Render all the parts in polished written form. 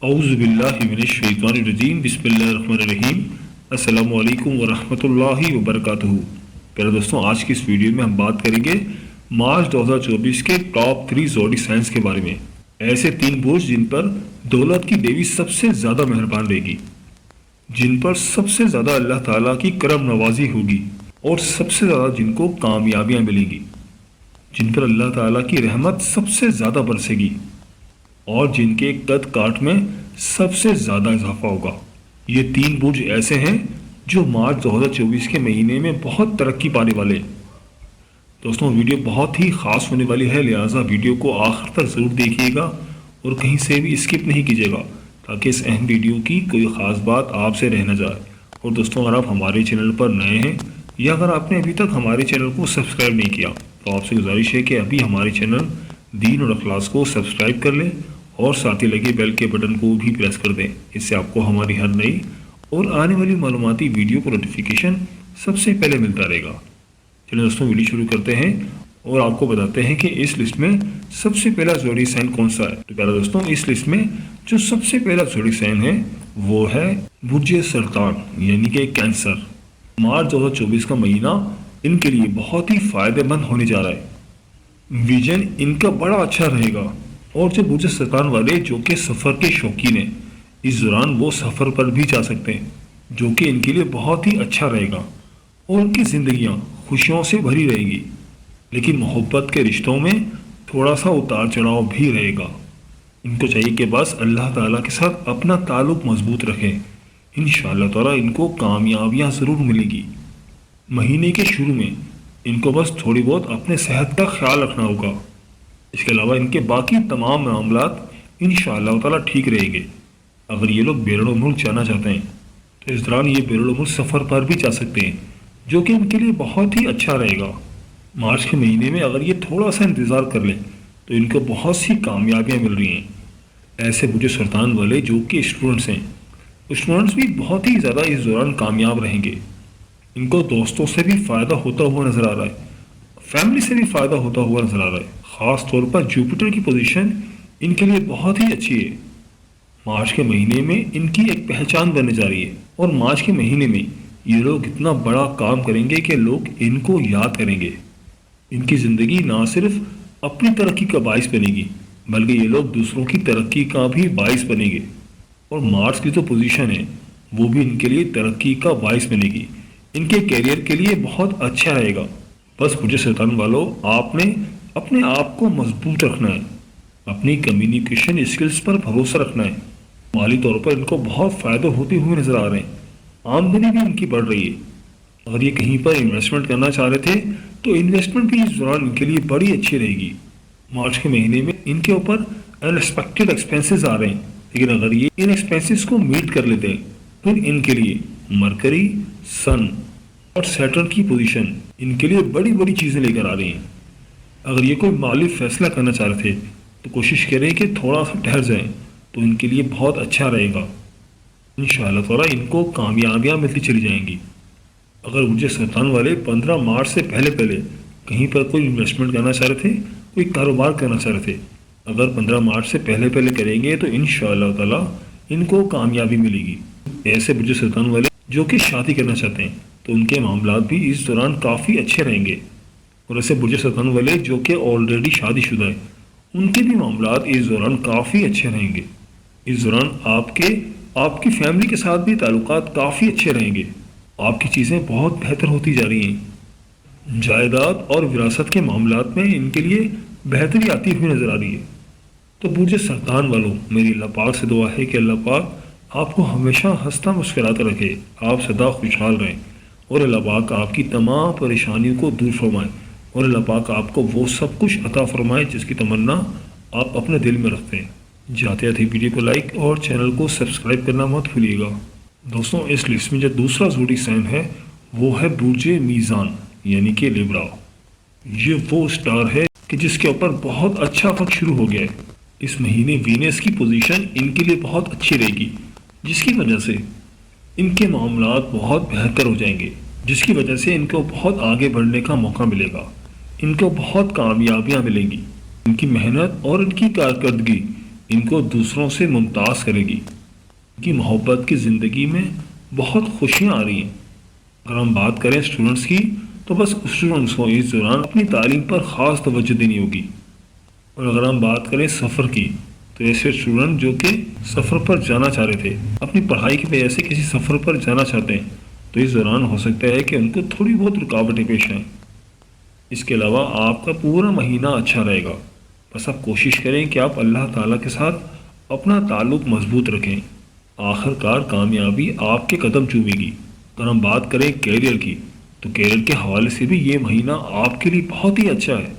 اعوذ باللہ من الشیطان الرجیم بسم اللہ الرحمن الرحیم السلام علیکم ورحمۃ اللہ وبرکاتہ۔ پیارے دوستوں، آج کی اس ویڈیو میں ہم بات کریں گے مارچ 2024 کے ٹاپ 3 زوڈی سائنس کے بارے میں۔ ایسے 3 برج جن پر دولت کی دیوی سب سے زیادہ مہربان رہے گی، جن پر سب سے زیادہ اللہ تعالیٰ کی کرم نوازی ہوگی اور سب سے زیادہ جن کو کامیابیاں ملیں گی، جن پر اللہ تعالیٰ کی رحمت سب سے زیادہ برسے گی اور جن کے قد کاٹ میں سب سے زیادہ اضافہ ہوگا۔ یہ 3 برج ایسے ہیں جو مارچ 2024 کے مہینے میں بہت ترقی پانے والے ہیں۔ دوستوں، ویڈیو بہت ہی خاص ہونے والی ہے، لہٰذا ویڈیو کو آخر تک ضرور دیکھیے گا اور کہیں سے بھی اسکپ نہیں کیجیے گا تاکہ اس اہم ویڈیو کی کوئی خاص بات آپ سے رہ نہ جائے۔ اور دوستوں، اگر آپ ہمارے چینل پر نئے ہیں یا اگر آپ نے ابھی تک ہمارے چینل کو سبسکرائب نہیں کیا تو آپ سے گزارش ہے کہ ابھی ہمارے چینل دین اور اخلاص کو سبسکرائب کر لیں اور ساتھ ہی لگے بیل کے بٹن کو بھی پریس کر دیں۔ اس سے آپ کو ہماری ہر نئی اور آنے والی معلوماتی ویڈیو کو نوٹیفیکیشن سب سے پہلے ملتا رہے گا۔ چلیں دوستوں، ویڈیو شروع کرتے ہیں اور آپ کو بتاتے ہیں کہ اس لسٹ میں سب سے پہلا زوڈی سائن کون سا ہے۔ تو پیارے دوستوں، اس لسٹ میں جو سب سے پہلا زوڈی سائن ہے وہ ہے برج سرطان یعنی کہ کینسر۔ مارچ 2024 کا مہینہ ان کے لیے بہت ہی فائدہ مند ہونے جا رہا ہے۔ ویژن ان کا بڑا اچھا رہے گا اور جو برج سرطان والے جو کہ سفر کے شوقین ہیں، اس دوران وہ سفر پر بھی جا سکتے ہیں، جو کہ ان کے لیے بہت ہی اچھا رہے گا اور ان کی زندگیاں خوشیوں سے بھری رہے گی۔ لیکن محبت کے رشتوں میں تھوڑا سا اتار چڑھاؤ بھی رہے گا۔ ان کو چاہیے کہ بس اللہ تعالیٰ کے ساتھ اپنا تعلق مضبوط رکھیں، انشاءاللہ تعالیٰ ان کو کامیابیاں ضرور ملے گی۔ مہینے کے شروع میں ان کو بس تھوڑی بہت اپنے صحت کا خیال رکھنا ہوگا۔ اس کے علاوہ ان کے باقی تمام معاملات انشاءاللہ تعالیٰ ٹھیک رہیں گے۔ اگر یہ لوگ بیرون ملک جانا چاہتے ہیں تو اس دوران یہ بیرون ملک سفر پر بھی جا سکتے ہیں، جو کہ ان کے لیے بہت ہی اچھا رہے گا۔ مارچ کے مہینے میں اگر یہ تھوڑا سا انتظار کر لیں تو ان کو بہت سی کامیابیاں مل رہی ہیں۔ ایسے برج سرطان والے جو کہ اسٹوڈنٹس ہیں، اسٹوڈنٹس بھی بہت ہی زیادہ اس دوران کامیاب رہیں گے۔ ان کو دوستوں سے بھی فائدہ ہوتا ہوا نظر آ رہا ہے، فیملی سے بھی فائدہ ہوتا ہوا نظر آ رہا ہے۔ خاص طور پر جوپیٹر کی پوزیشن ان کے لیے بہت ہی اچھی ہے۔ مارچ کے مہینے میں ان کی ایک پہچان بننے جا رہی ہے اور مارچ کے مہینے میں یہ لوگ اتنا بڑا کام کریں گے کہ لوگ ان کو یاد کریں گے۔ ان کی زندگی نہ صرف اپنی ترقی کا باعث بنے گی بلکہ یہ لوگ دوسروں کی ترقی کا بھی باعث بنیں گے، اور مارچ کی جو پوزیشن ہے وہ بھی ان کے لیے ترقی کا باعث بنے گی۔ ان کے کیریئر کے لیے بہت اچھا رہے گا۔ بس برج سرطان والوں، آپ نے اپنے آپ کو مضبوط رکھنا ہے، اپنی کمیونیکیشن اسکلز پر بھروسہ رکھنا ہے۔ مالی طور پر ان کو بہت فائدہ ہوتے ہوئے نظر آ رہے ہیں، آمدنی بھی ان کی بڑھ رہی ہے۔ اگر یہ کہیں پر انویسٹمنٹ کرنا چاہ رہے تھے تو انویسٹمنٹ بھی اس دوران ان کے لیے بڑی اچھی رہے گی۔ مارچ کے مہینے میں ان کے اوپر انیکسپیکٹڈ ایکسپینسز آ رہے ہیں، لیکن اگر یہ ان ایکسپینسز کو میٹ کر لیتے ہیں پھر ان کے لیے مرکری، سن اور سیٹرن کی پوزیشن ان کے لیے بڑی بڑی چیزیں لے کر آ رہی ہیں۔ اگر یہ کوئی مالی فیصلہ کرنا چاہ رہے تھے تو کوشش کریں کہ تھوڑا سا ٹھہر جائیں تو ان کے لیے بہت اچھا رہے گا۔ انشاءاللہ تعالیٰ ان کو کامیابیاں ملتی چلی جائیں گی۔ اگر برج سرطان والے 15 مارچ سے پہلے کہیں پر کوئی انویسٹمنٹ کرنا چاہ رہے تھے، کوئی کاروبار کرنا چاہ رہے تھے، اگر 15 مارچ سے پہلے کریں گے تو انشاءاللہ تعالیٰ ان کو کامیابی ملے گی۔ ایسے برج سرطان والے جو کہ شادی کرنا چاہتے ہیں تو ان کے معاملات بھی اس دوران کافی اچھے رہیں گے، اور ایسے برج سرطان والے جو کہ آلریڈی شادی شدہ ہیں ان کے بھی معاملات اس دوران کافی اچھے رہیں گے۔ اس دوران آپ کی فیملی کے ساتھ بھی تعلقات کافی اچھے رہیں گے، آپ کی چیزیں بہت بہتر ہوتی جا رہی ہیں۔ جائیداد اور وراثت کے معاملات میں ان کے لیے بہتری آتی ہوئی نظر آ رہی ہے۔ تو برج سرطان والوں، میری اللہ پاک سے دعا ہے کہ اللہ پاک آپ کو ہمیشہ ہنستا مسکراتا رکھے، آپ سدا خوشحال رہیں، اور اللہ پاک آپ کی تمام پریشانیوں کو دور فرمائے، اور اللہ پاک آپ کو وہ سب کچھ عطا فرمائے جس کی تمنا آپ اپنے دل میں رکھتے ہیں۔ جاتے جاتے ویڈیو کو لائک اور چینل کو سبسکرائب کرنا مت بھولیے گا۔ دوستوں، اس لسٹ میں جو دوسرا زوڈی سائن ہے وہ ہے برج میزان یعنی کہ لیبرا۔ یہ وہ سٹار ہے کہ جس کے اوپر بہت اچھا وقت شروع ہو گیا ہے۔ اس مہینے وینس کی پوزیشن ان کے لیے بہت اچھی رہے گی، جس کی وجہ سے ان کے معاملات بہت بہتر ہو جائیں گے، جس کی وجہ سے ان کو بہت آگے بڑھنے کا موقع ملے گا، ان کو بہت کامیابیاں ملیں گی۔ ان کی محنت اور ان کی کارکردگی ان کو دوسروں سے ممتاز کرے گی۔ ان کی محبت کی زندگی میں بہت خوشیاں آ رہی ہیں۔ اگر ہم بات کریں اسٹوڈنٹس کی تو بس اسٹوڈنٹس کو اس دوران اپنی تعلیم پر خاص توجہ دینی ہوگی۔ اور اگر ہم بات کریں سفر کی تو ایسے اسٹوڈنٹ جو کہ سفر پر جانا چاہ رہے تھے، اپنی پڑھائی کی وجہ سے کسی سفر پر جانا چاہتے ہیں، تو اس دوران ہو سکتا ہے کہ ان کو تھوڑی بہت رکاوٹیں پیش آئیں۔ اس کے علاوہ آپ کا پورا مہینہ اچھا رہے گا۔ بس آپ کوشش کریں کہ آپ اللہ تعالیٰ کے ساتھ اپنا تعلق مضبوط رکھیں۔ آخر کار کامیابی آپ کے قدم چومے گی۔ اگر ہم بات کریں کیریئر کی تو کیریئر کے حوالے سے بھی یہ مہینہ آپ کے لیے بہت ہی اچھا ہے۔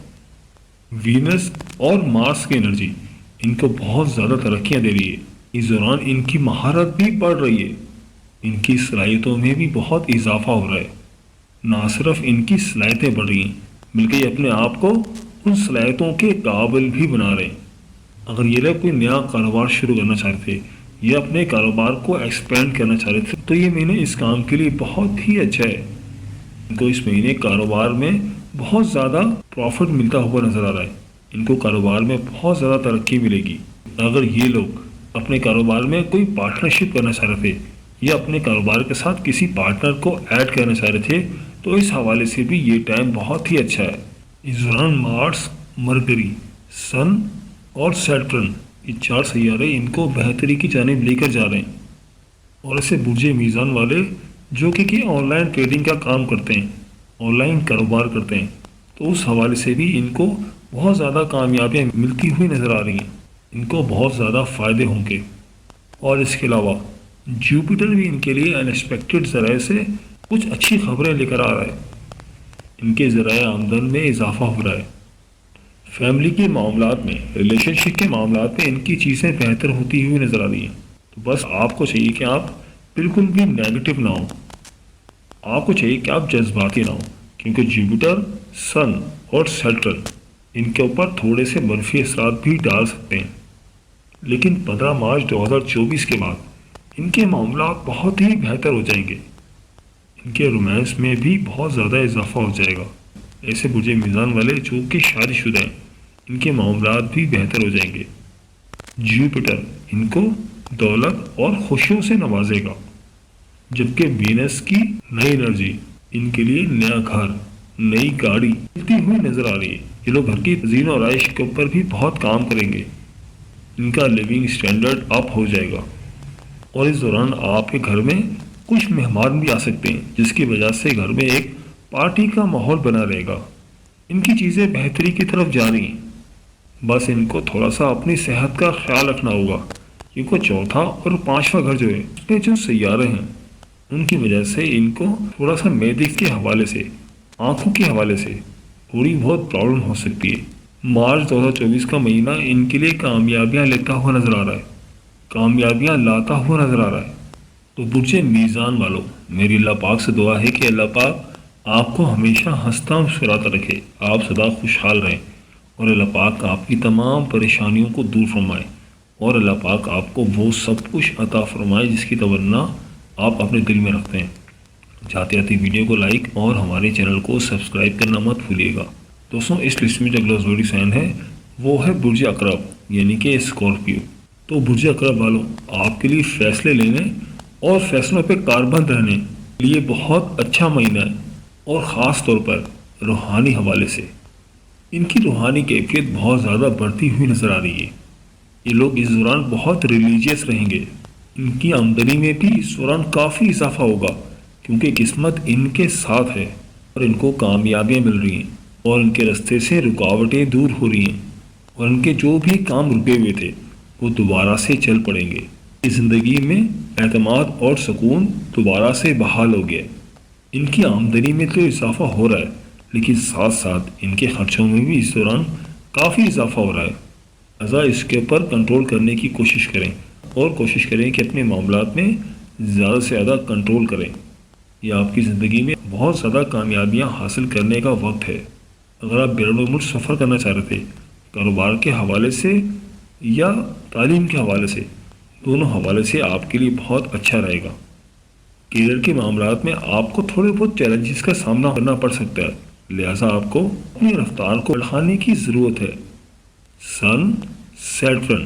وینس اور مارس کی انرجی ان کو بہت زیادہ ترقیاں دے رہی ہے۔ اس دوران ان کی مہارت بھی بڑھ رہی ہے۔ ان کی صلاحیتوں میں بھی بہت اضافہ ہو رہا ہے۔ نہ صرف ان کی صلاحیتیں بڑھ رہی ہیں بلکہ یہ اپنے آپ کو ان صلاحیتوں کے قابل بھی بنا رہے ہیں۔ اگر یہ لوگ کوئی نیا کاروبار شروع کرنا چاہتے تھے یا اپنے کاروبار کو ایکسپینڈ کرنا چاہ رہے تھے تو یہ مہینہ اس کام کے لیے بہت ہی اچھا ہے۔ ان کو اس مہینے کاروبار میں بہت زیادہ پروفٹ ملتا ہوا نظر آ رہا ہے۔ ان کو کاروبار میں بہت زیادہ ترقی ملے گی۔ اگر یہ لوگ اپنے کاروبار میں کوئی پارٹنرشپ کرنا چاہ رہے تھے یا اپنے کاروبار کے ساتھ کسی پارٹنر کو ایڈ کرنا چاہ رہے تھے تو اس حوالے سے بھی یہ ٹائم بہت ہی اچھا ہے۔ اس دوران مارس، مرکری، سن اور سیٹرن یہ 4 سیارے ان کو بہتری کی جانب لے کر جا رہے ہیں۔ اور ایسے برج میزان والے جو کہ آن لائن ٹریڈنگ کا کام کرتے ہیں، آن لائن کاروبار کرتے ہیں، تو اس حوالے سے بھی ان کو بہت زیادہ کامیابیاں ملتی ہوئی نظر آ رہی ہیں۔ ان کو بہت زیادہ فائدے ہوں گے۔ اور اس کے علاوہ جوپیٹر بھی ان کے لیے انیکسپیکٹڈ ذرائع سے کچھ اچھی خبریں لے کر آ رہا ہے۔ ان کے ذرائع آمدن میں اضافہ ہو رہا ہے۔ فیملی کے معاملات میں، ریلیشن شپ کے معاملات میں ان کی چیزیں بہتر ہوتی ہوئی نظر آ رہی ہیں۔ تو بس آپ کو چاہیے کہ آپ بالکل بھی نیگیٹو نہ ہوں۔ آپ کو چاہیے کہ آپ جذباتی نہ ہوں، کیونکہ جوپیٹر، سن اور سیٹرن ان کے اوپر تھوڑے سے منفی اثرات بھی ڈال سکتے ہیں۔ لیکن 15 مارچ 2024 کے بعد ان کے معاملات بہت ہی بہتر ہو جائیں گے۔ ان کے رومانس میں بھی بہت زیادہ اضافہ ہو جائے گا۔ ایسے برج میزان والے جو کہ شادی شدہ ہیں ان کے معاملات بھی بہتر ہو جائیں گے۔ جوپیٹر ان کو دولت اور خوشیوں سے نوازے گا، جبکہ وینس کی نئی انرجی ان کے لیے نیا گھر، نئی گاڑی ملتی ہوئی نظر آ رہی ہے۔ یہ لوگ گھر کی تزئین و آرائش کے اوپر بھی بہت کام کریں گے۔ ان کا لیونگ سٹینڈرڈ اپ ہو جائے گا۔ اور اس دوران آپ کے گھر میں کچھ مہمان بھی آ سکتے ہیں، جس کی وجہ سے گھر میں ایک پارٹی کا ماحول بنا رہے گا۔ ان کی چیزیں بہتری کی طرف جا رہی ہیں۔ بس ان کو تھوڑا سا اپنی صحت کا خیال رکھنا ہوگا، کیونکہ چوتھا اور 5واں گھر جو ہے اس میں جو سیارے ہیں ان کی وجہ سے ان کو تھوڑا سا معدے کے حوالے سے، آنکھوں کے حوالے سے تھوڑی بہت پرابلم ہو سکتی ہے۔ مارچ 2024 کا مہینہ ان کے لیے کامیابیاں لیتا ہوا نظر آ رہا ہے، کامیابیاں لاتا ہوا نظر آ رہا ہے۔ تو برج میزان والوں، میری اللہ پاک سے دعا ہے کہ اللہ پاک آپ کو ہمیشہ ہنستا مسکراتا رکھے، آپ سدا خوشحال رہیں، اور اللہ پاک آپ کی تمام پریشانیوں کو دور فرمائے، اور اللہ پاک آپ کو وہ سب کچھ عطا فرمائے جس کی تمنا آپ اپنے دل میں رکھتے ہیں۔ جاتے جاتے ویڈیو کو لائک اور ہمارے چینل کو سبسکرائب کرنا مت بھولیے گا۔ دوستوں، اس لسٹ میں جو اگلا زوڈی سائن ہے وہ ہے برج عقرب یعنی کہ اسکارپیو۔ تو برج عقرب والوں، آپ کے لیے فیصلے لینے اور فیصلوں پہ کاربند رہنے کے لیے بہت اچھا مہینہ ہے، اور خاص طور پر روحانی حوالے سے ان کی روحانی کیفیت بہت زیادہ بڑھتی ہوئی نظر آ رہی ہے۔ یہ لوگ اس دوران بہت ریلیجیس رہیں گے۔ ان کی آمدنی میں بھی اس دوران کافی اضافہ ہوگا، کیونکہ قسمت ان کے ساتھ ہے اور ان کو کامیابیاں مل رہی ہیں، اور ان کے راستے سے رکاوٹیں دور ہو رہی ہیں، اور ان کے جو بھی کام رکے ہوئے تھے وہ دوبارہ سے چل پڑیں گے۔ اس زندگی میں اعتماد اور سکون دوبارہ سے بحال ہو گیا۔ ان کی آمدنی میں تو اضافہ ہو رہا ہے، لیکن ساتھ ساتھ ان کے خرچوں میں بھی اس دوران کافی اضافہ ہو رہا ہے۔ لہٰذا اس کے اوپر کنٹرول کرنے کی کوشش کریں، اور کوشش کریں کہ اپنے معاملات میں زیادہ سے زیادہ کنٹرول کریں۔ یہ آپ کی زندگی میں بہت زیادہ کامیابیاں حاصل کرنے کا وقت ہے۔ اگر آپ بیرون ملک سفر کرنا چاہ رہے تھے، کاروبار کے حوالے سے یا تعلیم کے حوالے سے، دونوں حوالے سے آپ کے لیے بہت اچھا رہے گا۔ کیریئر کے معاملات میں آپ کو تھوڑے بہت چیلنجز کا سامنا کرنا پڑ سکتا ہے، لہٰذا آپ کو اپنی رفتار کو بڑھانے کی ضرورت ہے۔ سن، سیٹرن